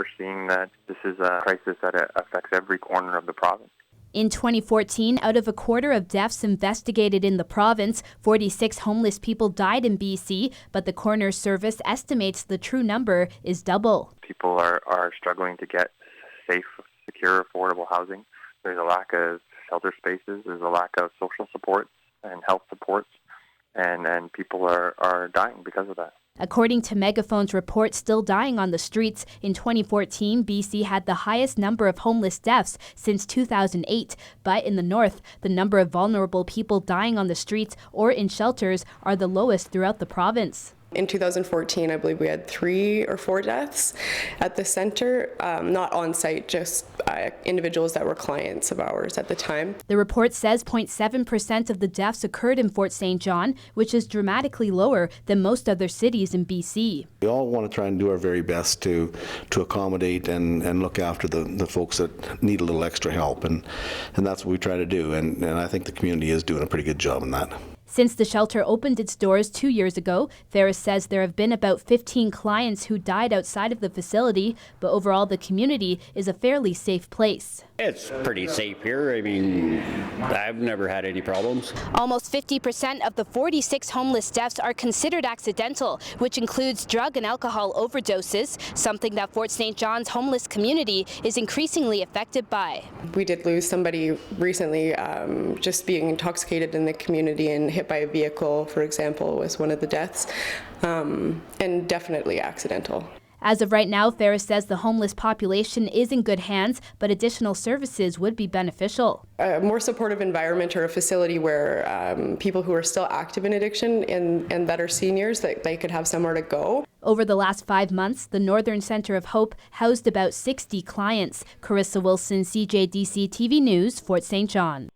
we're seeing that this is a crisis that affects every corner of the province. In 2014, out of a quarter of deaths investigated in the province, 46 homeless people died in BC, but the coroner's service estimates the true number is double. People are struggling to get safe, secure, affordable housing. There's a lack of shelter spaces. There's a lack of social supports and health supports, and people are dying because of that. According to Megaphone's report, Still Dying on the Streets, in 2014, BC had the highest number of homeless deaths since 2008. But in the north, the number of vulnerable people dying on the streets or in shelters are the lowest throughout the province. In 2014, I believe we had 3 or 4 deaths at the center, not on site, just individuals that were clients of ours at the time. The report says 0.7% of the deaths occurred in Fort St. John, which is dramatically lower than most other cities in BC. We all want to try and do our very best to accommodate and look after the folks that need a little extra help, and that's what we try to do, and I think the community is doing a pretty good job in that. Since the shelter opened its doors 2 years ago, Ferris says there have been about 15 clients who died outside of the facility, but overall the community is a fairly safe place. It's pretty safe here. I mean, I've never had any problems. Almost 50% of the 46 homeless deaths are considered accidental, which includes drug and alcohol overdoses, something that Fort St. John's homeless community is increasingly affected by. We did lose somebody recently, just being intoxicated in the community and hit by a vehicle, for example, was one of the deaths, and definitely accidental. As of right now, Ferris says the homeless population is in good hands, but additional services would be beneficial. A more supportive environment or a facility where people who are still active in addiction and that are seniors, that they could have somewhere to go. Over the last 5 months, the Northern Centre of Hope housed about 60 clients. Kerrisa Wilson, CJDC-TV News, Fort St. John.